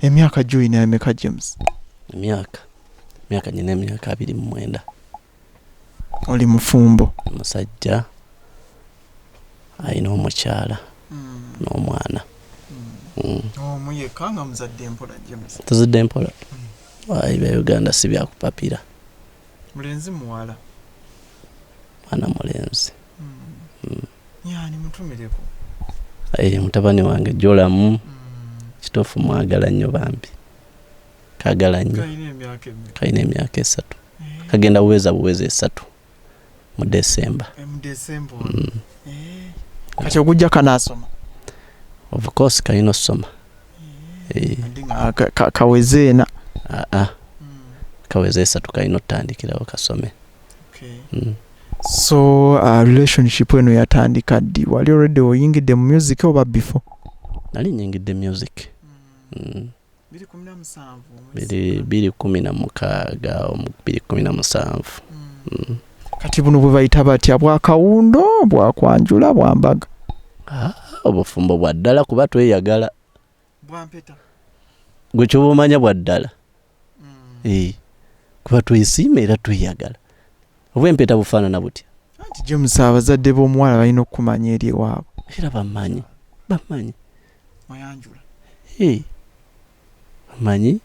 Emyaka joina emeka James? Emyaka nyine emyaka 29. Oli mufumbo? Musajja ayina omukyala n'omwana. Omuye kanga muzadde mpola James? Tuzidde mpola. Bya Uganda si bya kupapira. Mulenzi muwala? Mwana mulenzi. Yani mutumireko? Mutabani wange Jolamu. Kitofu mwagala nnyo bambi. Kagala nnyo. Kayina emyaka 3. Kagenda buweza 3 mu December. Mu December. Kati okujja kanasoma? Of course kayina osoma. Kawezeena? Kaweze 3 kayina otandikirawo kasome. So relationship eno yatandika ddi? Wali already oyingidde mu music oba before? Nali nyingidde music. 2016. Kati buno bwe bayita batya, bwakawundo, bwakwanjula, bwambaga? Obufumbo bwa ddala kuba tweyagala. Bwampeta? Gwe kyobumanya bwa ddala. Kuba twesiima era tweyagala. Obwempeta bufaanana butya? Anti James abazadde b'omuwala balina okumanya eri ewaabwe. Era bamanyi. Oyanjula? Bamanyi.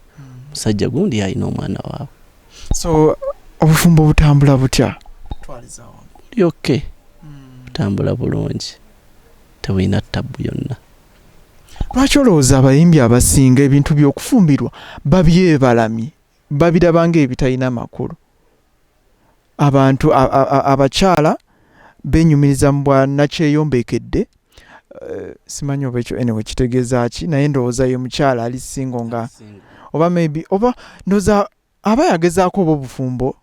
Musajja gundi alina omwana waabwe. So obufumbo butambula butya? Twaliza wange. Ndi okay. Butambula bulungi. Tewina tabu yonna. Lwaki olowooza abayimbi abasinga ebintu by'okufumbirwa babyebalamye, babirabanga ebitalina makulu? Abantu abakyala benyumiriza mu bwannakyeyombekedde. Simanyi oba ekyo anyway kitegeeza ki, naye ndowooza ye mukyala ali singo nga oba maybe oba ndowooza aba yagezaako oba obufumbo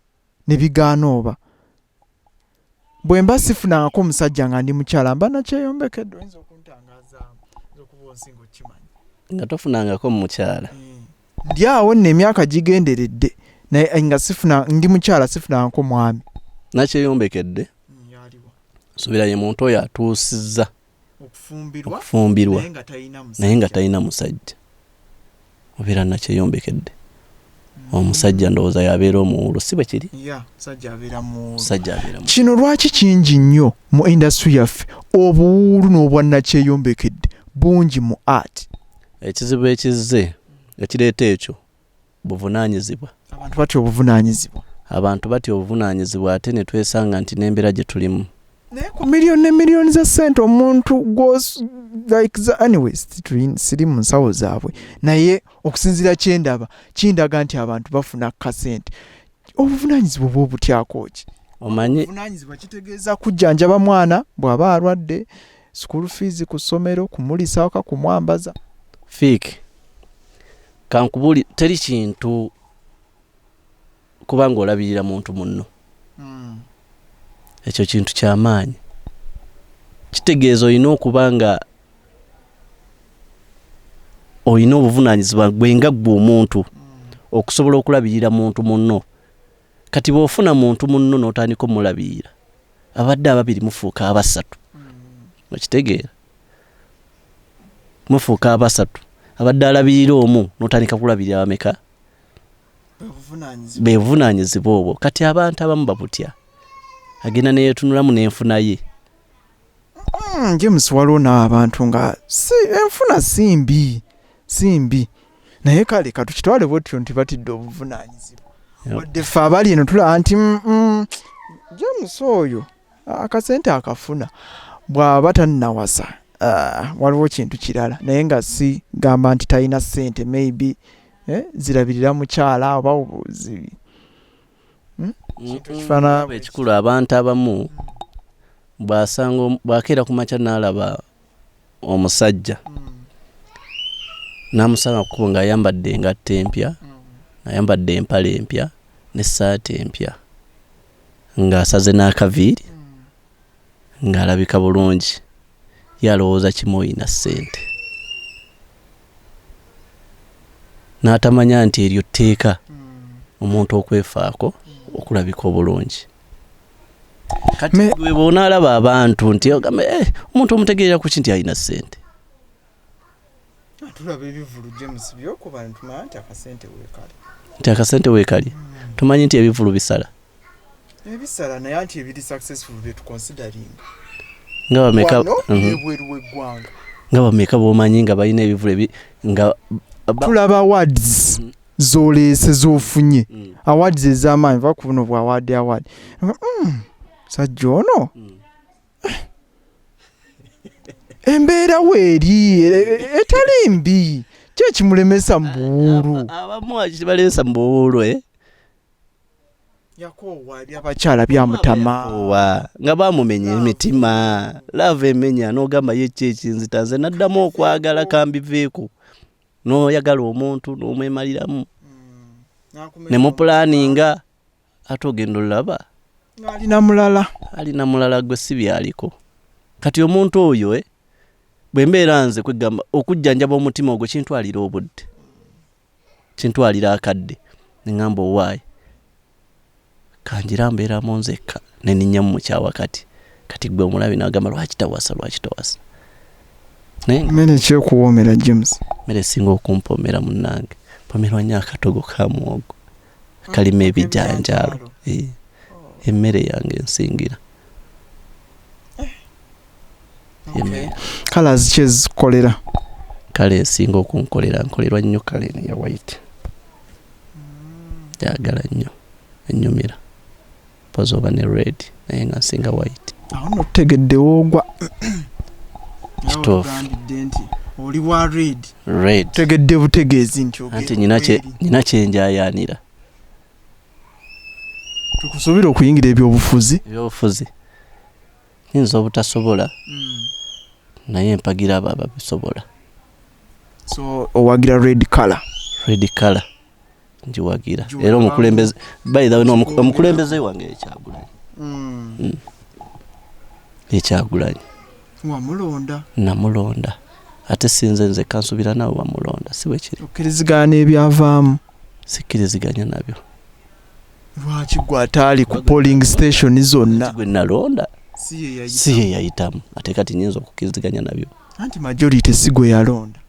ne bigaana oba. Bwe mba sifunangako omusajja nga ndi mukyala mba nakyeyombekedde. Oyinza okuntangazaamu okuba onsinga okimanyi. Nga tofunangako mukyala? Ndi awo nno emyaka gigenderedde naye nga ndi mukyala sifunangako mwami. Nakyeyombekedde? Yaliwa. Subira ye muntu oyo atuusizza okufumbirwa naye nga talina musajja. Obeera nakyeyombekedde. Omusajja ndowooza yabeera omuwuulu, si bwe kiri? Musajja abeera muwuulu. Kino lwaki kingi nnyo mu industry yaffe, obuwuulu n'obwannakyeyombekedde bungi mu art? Ekizibu ekizze ekireeta ekyo buvunaanyizibwa. Abantu batya obuvunaanyizibwa ate ne twesanga nti n'embeera gye tulimu. Naye ku miliyoni ne miliyoni za ssente omuntu goes like anyways siri mu nsawo zaabwe, naye okusinziira kyendaba kindaga nti abantu bafuna kasente. Obuvunaanyizibwa bwo butyako ki? Omanyi obuvunaanyizibwa kitegeeza kujjanjaba mwana bw'aba alwadde, school fees ku ssomero, kumulisa waka, kumwambaza. Fiiki kankubuli teri kintu kubanga olabirira muntu munno. Ekyo kintu ky'amaanyi. Kitegeeza olina okuba nga olina obuvunaanyizibwa gwe nga ggwe omuntu okusobola okulabirira muntu munno. Kati bw'ofuna muntu munno n'otandika omulabirira, abadde ababiri mufuuka abasatu. Okitegeera? Mufuuka abasatu. Abadde alabirira omu n'otandika kulabirira bameka? Be buvunaanyizibwa obwo. Kati abantu abamu babutya. Agenda neyetunulamu n'enfuna ye. James waliwo n'abantu nga enfuna simbi. Naye kale katukitwale bwetyo nti batidde obuvunaanyizibwa. Wadde ffe abali eno tulaba nti James oyo akasente akafuna bw'aba tannawasa. Waliwo kintu kirala naye nga si gamba nti talina ssente maybe zirabirira mukyala oba obuzibi. Ekikulu abantu abamu bw'akeera ku makya n'alaba omusajja n'amusanga kubo ng'ayambadde engatto empya, ayambadde empale empya n'essaati empya, ng'asaze n'akaviiri, ng'alabika bulungi, yalowooza kimu oyina ssente. N'atamanya nti eryo tteeka omuntu okwefaako okulabika obulungi. Kati gwe bw'onaalaba abantu nti omuntu omutegeerera ku ki nti alina ssente? tulaba ebivulu James byokuba ntumanya nti akasente weekali. Nti akasente weekali. Tumanyi nti ebivulu bisala. Ebisala naye anti ebiri successful bye considering. Nga bameka ebweru w'eggwanga. Nga bameka b'omanyi nga balina ebivulu ebi nga tulaba awards zoleese z'ofunye. Awards ez'amaanyi va ku buno bwa award. Sajja ono embeera weeri etali mbi kye kimulemesa mu buwuulu. Abamu akibaleesa mu buwuulu yakoowa ebyabakyala byamutama nga bamumenya emitima lava emenya n'ogamba ye kyekinzita nze naddamu okwagala kambiveeko n'oyagala omuntu n'omwemaliramu ne mupulaninga ate ogenda olaba alina mulala gwe si byaliko kati omuntu oyo bwe mbeera nze kwegamba okujjanjaba omutima ogwo kintwalira obudde kintwalira akadde neŋŋamba owaayi kanjira mbeera mu nzekka ne ninnya mu mukyawa kati gwe omulabi n'agamba lwaki tawasa mmere kyekuwoomera James mmere singa okumpomera munnange mpomerwa nnyo akatogo ka muwogo kalima ebijanjaalo emmere yange ensingira kala ziki zikolera kale esinga nkolerwa nnyo kale ya white njagala nnyo ennyumira pozoba ne red naye nga nsinga white awo notegedde woogwa kituufu oli wa red tegedde butegeezi nti anti nyina kyenjayaanira tukusuubira okuyingira ebyobufuzi nyinza obutasobola naye empagira abo ababisobola so owagira red color njiwagira era omukulembeze by the way omukulembeze wange ekyagulanyi namulonda ate sinze nze kansubira nawe wamulonda si bwe kiri okkirizigana ebyavaamu sikkiriziganya nabyo lwaki gwe ataali ku polling station zonna gwe nalonda si ye yayitamu ate kati nyinza okukkiriziganya nabyo anti majority si gwe yalonda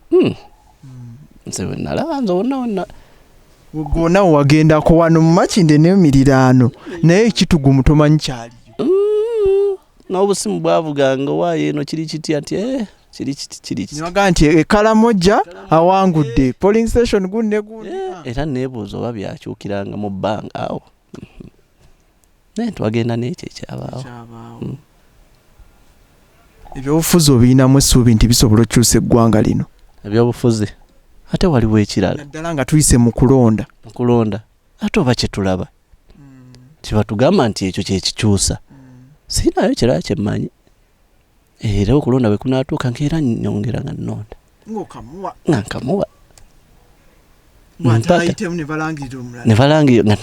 nze we nalaba nze wonna gwonna wagendako wano mu Makinde n'emiriraano naye ekitugumu tomanyi kyaliyo n'obusimu bwavuganga waayo eno kiri kiti ati kiri niwaga nti Ekalamoja awangudde polling station gunne era neebuuza oba byakyukiranga mu bbanga awo naye twagenda n'ekyo ekyabaawo ebyobufuzi obiyinamu essuubi nti bisobola okukyusa eggwanga lino ebyobufuzi ate waliwo ekirala naddala nga tuyise mu kulonda ate oba kye tulaba kibatugamba nti ekyo kyekikyusa siinayo kirala kyemmanyi era okulonda bwe kunaatuuka nkeera nyongera nga nnonda nga nkamuwa ne balangirira nga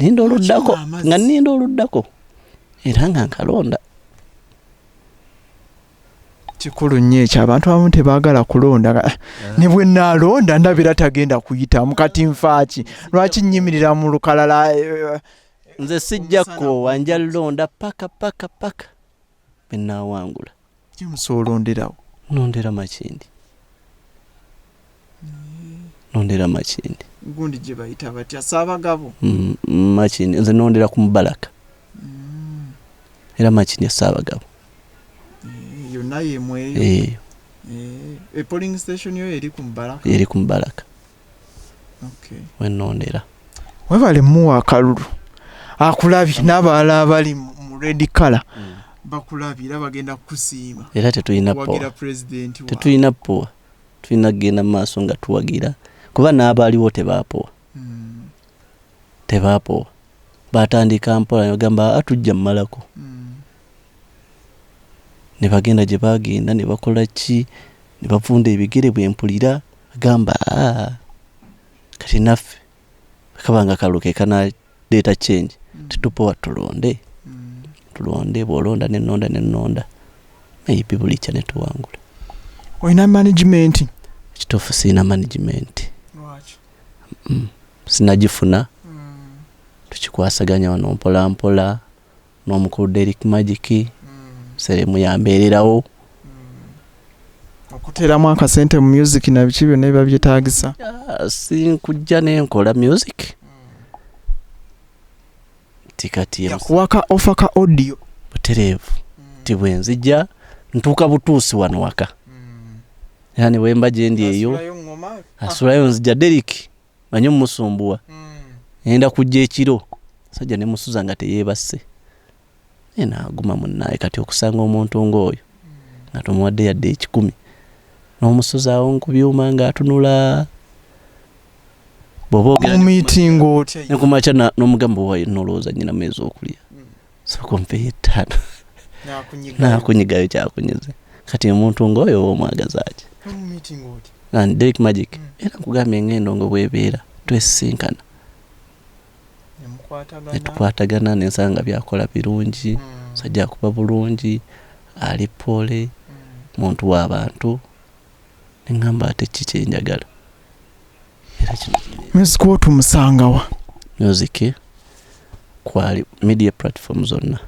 nninda oluddako era nga nkalonda kikulu nnyo ekyo abantu abamu tebaagala kulonda ne bwe naalonda ndabira tagenda kuyitamu kati nfaaki lwaki nnyimirira mu lukalala nze sijjakko wanja londa paka bwe naawangula kimusoolonderawo nondera Makindi gundi gye bayita batya Ssaabagabo Makindi nze nondera ku Mubaraka era Makindi Ssaabagabo yonna yemweyo polling station yo eri ku Mubaraka wenondera webale muwa akalulu akulabye n'abalala abali mu red color bakulabira bagenda kusiima era tetulina powa tulina kugenda mu maaso nga tuwagira kuba n'abaaliwo tebaapowa batandika mpola negamba atujja mmalako ne bagenda gye bagenda ne bakola ki ne bavunda ebigere bwempulira agamba kati naffe kabanga kaluke kanaleeta change tetupowa tulonde bw'olonda nenonda maybe buli kya ne tuwangula olina management ekituufu siina management sinagifuna tukikwasaganya wano mpolampola n'omukulu Derek Magic seremu yambeererawo okuteramu akasente mu music na biki byonna biba byetaagisa. Sinkujja nenkola music tikati yakuwaka ofa ka audio butereevu ti bwe nzijja ntuuka butuusi wano waka yani wemba gye ndi eyo asulayo nzijja Derek manyi musumbuwa enda kujja ekiro sajja ne musuza nga teyeebase aguma munnaye kati okusanga omuntu ng'oyo nga tumuwadde yadde 10 n'omusuzaawo nkubyuma ng'atunula bw'oba meeting otya nekumaca n'omugambo wayo nolowooza nnyina meezi okulya soko mpeyo 5 nakunyigayo kyakunyize kati omuntu ng'oyo omwagaza ki Derek Magic era nkugambye ng'endongo bw'ebeera twesisinkana netukwatagana nensanga byakola birungi sajja kuba bulungi ali pole muntu w'abantu neŋŋamba ate kiki njagala era kino music otumusangawa music kwali media platform zonna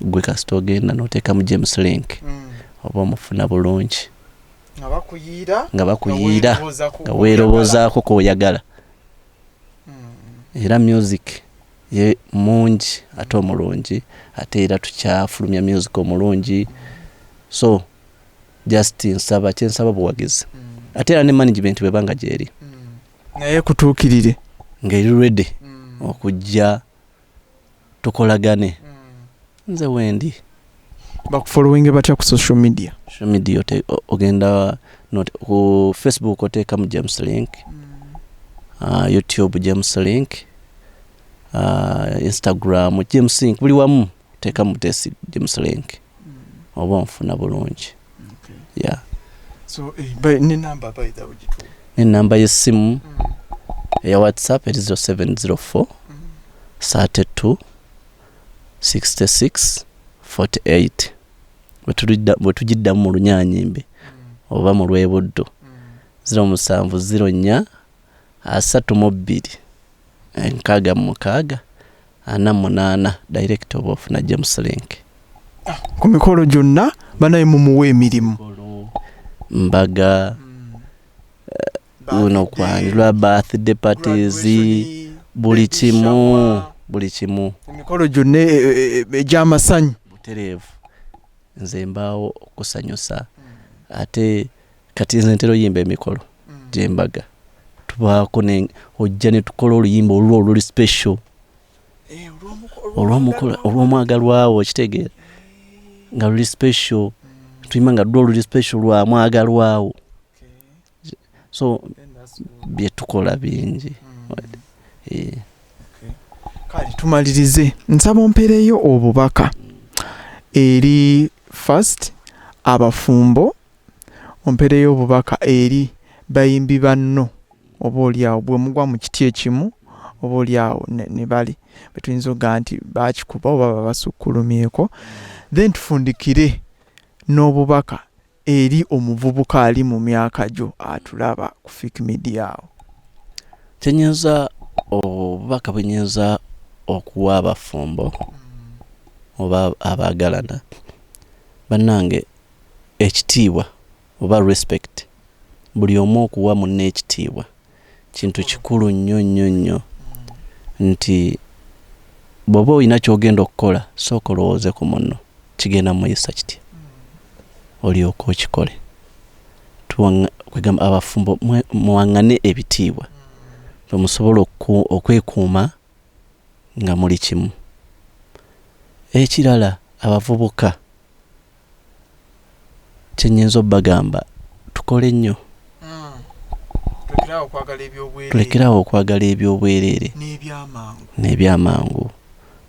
gwe kasita ogenda n'oteeka mu James Link oba omufuna bulungi nga bakuyiira nga weeroboozaako k'oyagala era music ye mungi ate omulungi ate era tukyafulumya music omulungi so just kyensaba buwagizi ate era ne management bwebanga gyeri naye kutuukirire ng'eri ready okujja tukolagane nze wendi bakufollowing batya ku social media ogenda ku Facebook oteekamu James Link YouTube James Link Instagram James Link buli wamu oteekamu tesi James Link oba nfuna bulungi yeah so ne number by the way ne number y'essimu ya WhatsApp 0704 32 66 48 bwetugiddamu mu Lunyanyimbe oba mu Lwebuddo 0704 32 6 48 direct oba ofuna James Link ku mikolo gyonna banaye mumuwa emirimu mbaga uno kwanjula birthday parties buli kimu emikolo gyonna egy'amasanyu butereevu nze mbaawo okusanyusa ate kati nze ntera oyimba emikolo gy'embaga tubaako ojja ne tukola oluyimba oluli special olw'omwagalwawo okitegeera nga luli special tuyimba nga luli special lwa mwagalwawo so bye tukola bingi kale tumalirize nsaba ompereyo obubaka eri first abafumbo ompereyo obubaka eri bayimbi banno oba oliawo bwe mugwa mu kiti ekimu oba oliawo ne bali betuyinza okugaa nti bakikuba oba babasukkulumyeko then tufundikire n'obubaka eri omuvubuka ali mu myaka gyo atulaba ku Fik Media awo kyenyinza obubaka bwenyinza okuwa abafumbo oba abaagalana bannange ekitiibwa oba respect buli omu okuwa munne ekitiibwa kintu kikulu nnyo nti bw'oba olina ky'ogenda okukola sooka olowooze ku munno kigenda muyisa kitya olyoka okikole kwegamba abafumbo muwaŋŋane ebitiibwa musobola okwekuuma nga muli kimu ekirala abavubuka kyenyinza obbagamba tukole nnyo tulekerawo okwagala ebyobwereere n'ebyamangu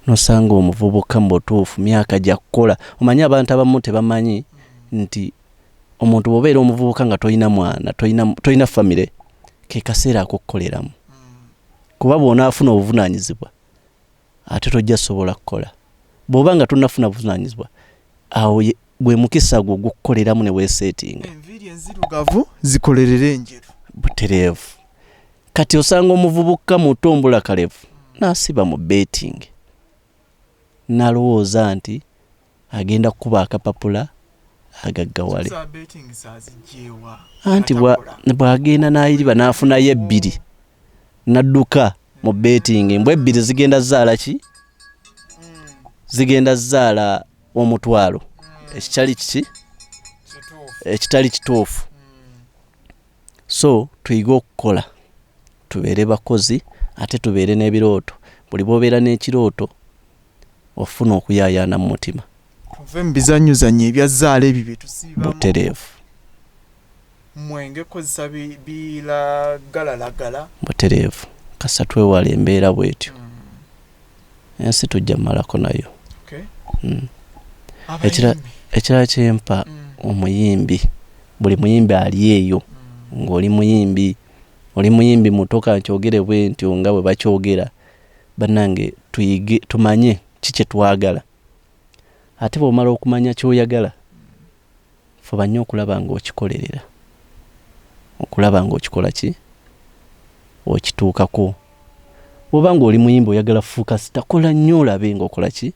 nosanga omuvubuka mu butuufu myaka gya kukola omanyi abantu abamu tebamanyi nti omuntu bw'obeera omuvubuka nga tolina mwana tolina famire ke kaseera ak'okukoleramu kuba bw'onaafuna obuvunaanyizibwa ate tojja sobola kukola bw'oba nga tonnafuna buvunaanyizibwa awo gwe mukisa gwo gukukoleramu ne weeseetinga enviiri enzirugavu zikolerera enjeru butereevu kati osanga omuvubuka muto mbulakalevu n'asiba mu betting n'alowooza nti agenda kukuba akapapula agaggawale anti bwagenda n'ayiriba n'afunayo ebbiri n'adduka mu betting mbwe ebbiri zigenda zaala ki zigenda zaala omutwalo ekitali kiki ekitali kituufu so tuyiga okukola tubeere bakozi ate tubeere n'ebirooto buli bw'obeera n'ekirooto ofuna okuyaayaana mu mutima tuve mu bizanyuzanyo ebyazaala ebyo bye tusiibamu butereevu mwenge kozesa biragalalagala butereevu kasa twewala embeera bwetyo ensi tujja malako nayo ekirala kyempa omuyimbi buli muyimbi ali eyo ng'oli muyimbi mutoka nkyogere bwe ntyo nga bwe bakyogera bannange tuyige tumanye kiki twagala ate bw'omala okumanya ky'oyagala fuba nnyo okulaba ng'okikolerera okulaba ng'okikola ki okituukako bw'oba ng'oli muyimbi oyagala fuuka sitakola nnyo olabe ng'okola ki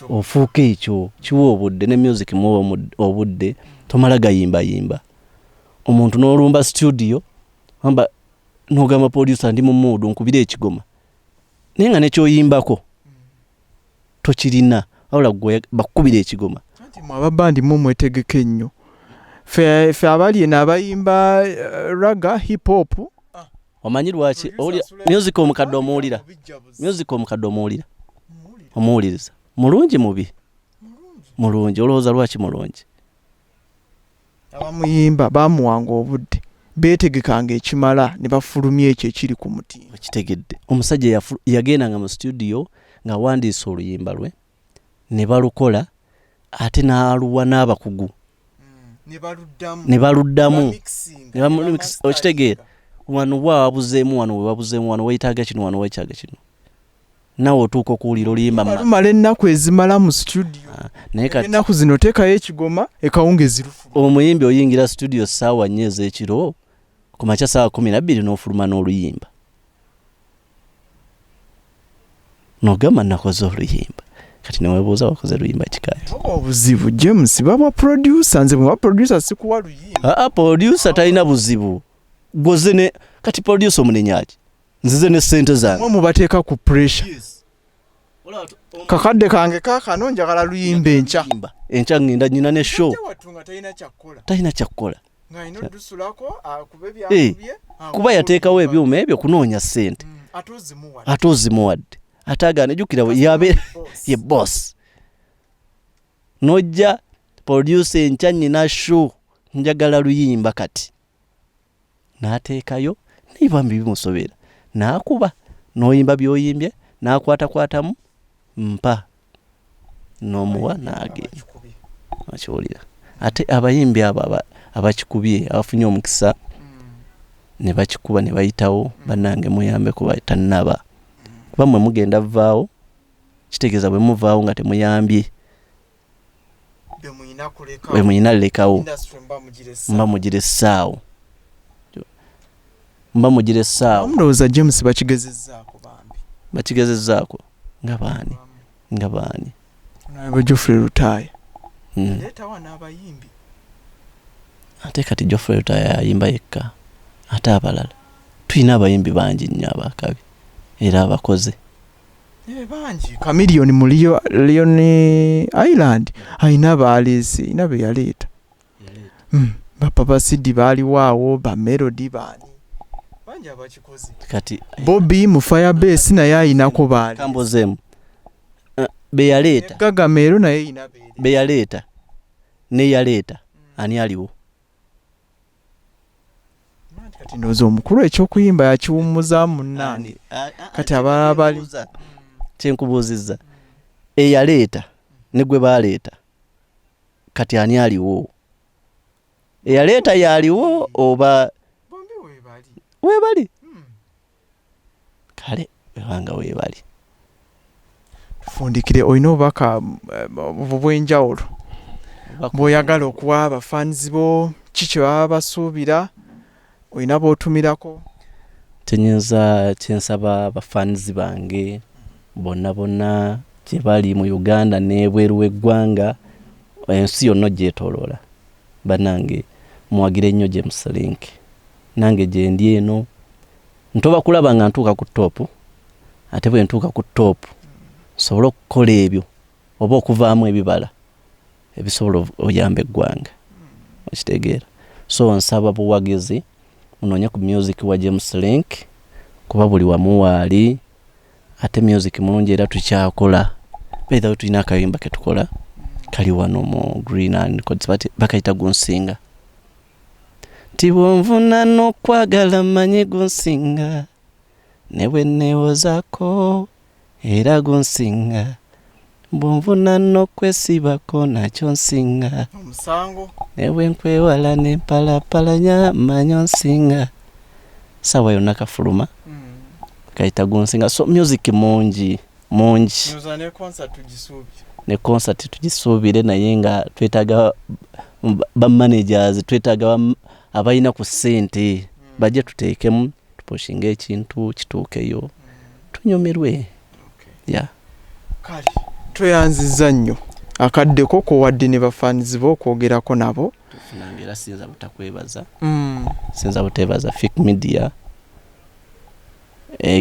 ofuuka ekyo kiwa obudde ne music muwa obudde tomala gayimbayimba omuntu n'olumba studio amba n'ogamba producer ndi mu mood nkubira ekigoma naye nga nekyoyimbako tokirina wabula gwe bakubira ekigoma anti mwe ababandi mu mwetegeka ennyo fe abali eno abayimba raga hip hop omanyi lwaki music omukadde omuwuliriza mulungi mubi mulungi olowooza lwaki mulungi abamuyimba bamuwanga obudde beetegekanga ekimala ne bafulumya ekyo ekiri ku mutima okitegedde omusajja yagendanga mu studio ng'awandiisa oluyimba lwe ne balukola ate n'aluwa n'abakugu ne baluddamu okitegeera wano wabuzeemu wano weyitaaga kino wano weyitaaga kino nawe otuuka okuwulira oluyimba lumala ennaku ezimala mu studio ennaku zino teekayo ekigoma ekawungezi lufu omuyimbi oyingira studio ssaawa 4 ez'ekiro ku makya ssaawa 12 n'ofuluma n'oluyimba n'ogamba nakoze oluyimba kati neweebuuza wakoze luyimba kikaaki obuzibu James baba producer nze bwe producer sikuwa luyimba producer talina buzibu gozene kati producer omunenyaaki nzize ne ssente zange mwe mubateeka ku pressure kakadde kange kaakano njagala luyimba enkya ngenda nyina ne show talina kyakkola kuba yateekawo ebyuma ebyo kunoonya ssente ate ozimuwadde ate agaana ejjukira yabe ye boss nojja producer enkya nyina show njagala luyimba kati n'ateekayo n'ebibambi bimusobera n'akuba n'oyimba by'oyimbye n'akwatakwatamu mpa n'omuwa n'agenda akiwulira ate abayimbi abo abakikubye abafunye omukisa ne bakikuba ne bayitawo bannange muyambe kuba tannaba kuba mmwe mugenda vaawo kitegeeza bwe muvaawo nga temuyambye bwe muyina lekawo mba mugire essaawo omulowooza James bakigezezzaako nga baani nawe Geoffrey Lutaaya ate kati Geoffrey Lutaaya ayimba yekka ate abalala tulina abayimbi bangi nnyo abakabi era abakoze bangi Chameleon mu Leon Island ayina baalesi ina be yaleeta bapapa Sidi baaliwaawo ba Melody baani bangi abakikoze kati Bobi mu Firebase naye ayinako baali kambozeemu beyaleeta Gagamero naye ina beyaleeta neyaleeta ani aliwo kati ndowooza omukulu ekyokuyimba yakiwummuza munnange kati abalala bali kyenkubuuzizza eyaleeta ne gwe baaleeta kati ani aliwo eyaleeta yaliwo oba weebali kale webanga weebali tufundikire olina obubaka bw'enjawulo bw'oyagala okuwa abafaanizi bo kiki baba basuubira olina b'otumirako tenyinza kyensaba abafaanizi bange bonna gye bali mu Uganda n'ebweru w'eggwanga ensi yonna gyetoloola banange muwagire nnyo James Link nange gye ndi eno ntoba kulaba nga ntuuka ku top ate bwe ntuuka ku top nsobola okukola ebyo oba okuvaamu ebibala ebisobola oyamba eggwanga okitegeera so nsaba buwagizi munoonye ku music wa James Link kuba buli wamu waali ate music mulungi era tukyakola beera tulina akayimba ke tukola kali wano mu Green and bakayita gunsinga tibonvuna n'okwagala manye gunsinga ne bwe neewozaako era gunsinga bonvuna n'okwesibako nakyo nsinga omusango ne bwe nkwewala ne mpalapalanya manyo nsinga sawa yonna kafuluma kayita gunsinga so music mungi ne concert tugisuubire naye nga twetaaga bamanagers twetaaga abalina ku ssente bajje tuteekemu tuposhinga ekintu kituukeyo tunyumirwe ya kale tweyanziza nnyo akaddeko kowadde ne bafaanizi bo okwogerako nabo tufunangira sinza butakwebaza sinza butebaza Fik Media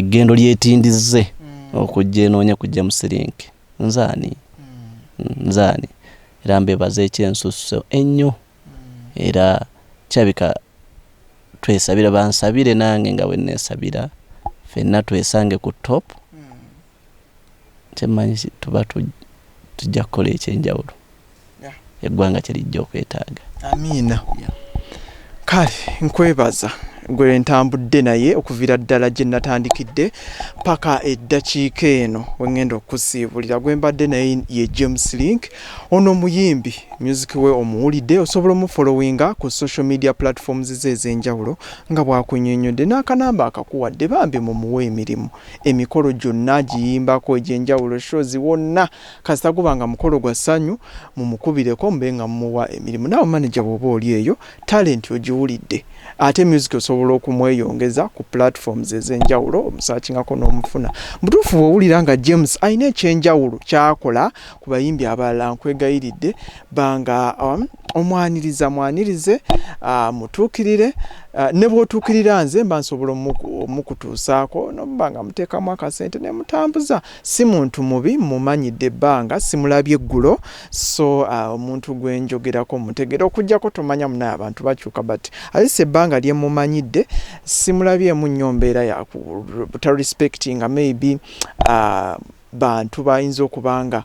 gendo lyetindize okujja enoonya ku James Link nzaani era mbebaza ekyensusso ennyo era kyabika twesabira bansabire nange nga bwenneesabira ffenna twesange ku top kyemanyi tuba tujja kukola ekyenjawulo eggwanga kyerijja okwetaaga amiina kale nkwebaza gwe ntambudde naye okuviira ddala gye natandikidde paka eddakiika eno wengenda okusiibulira gwe mbadde naye ye James Link ono muyimbi music we omuwulidde osobola omufollowinga ku social media platforms ze ez'enjawulo nga bwakunnyonnyodde n'akanamba akakuwadde bambi mumuwe emirimu emikolo gyonna giyimbako egy'enjawulo shows wonna kasita gubanga mukolo gwa ssanyu mumukubireko mube nga mumuwa emirimu naawe manager bw'oba oli eyo talent ogiwulidde ate music osobola okumweyongeza ku platforms ez'enjawulo omusaakingako n'omufuna mutuufu bw'owulira nga James alina ekyenjawulo kyakola ku bayimbi abalala nkwegayiridde banga omwanirize mutuukirire ne bw'otuukirira nze mba nsobola omukutuusaako nomuba nga muteekamu akasente ne mutambuza si muntu mubi mumanyidde ebbanga simulabye eggulo so omuntu gwe njogerako mutegera okujjako tomanya munaye abantu bakyuka bati alise ebbanga lye mumanyidde simulabyemu nnyo mbeera ya butarespectinga maybe bantu bayinza okubanga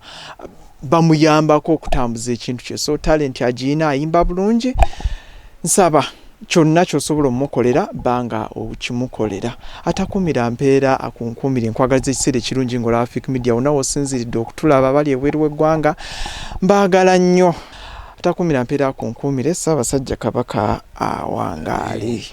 bamuyambako okutambuza ekintu kye so talent agiina ayimba bulungi nsaba kyonna kyosobola omukolera banga okimukolera atakumira mpeera akunkumire nkwagaliza ekiseera ekirungi ng'olaba Fik Media wonna wosinziridde okutulaba bali ebweru w'eggwanga mbaagala nnyo atakumira mpeera akunkumire Ssaabasajja Kabaka awangaali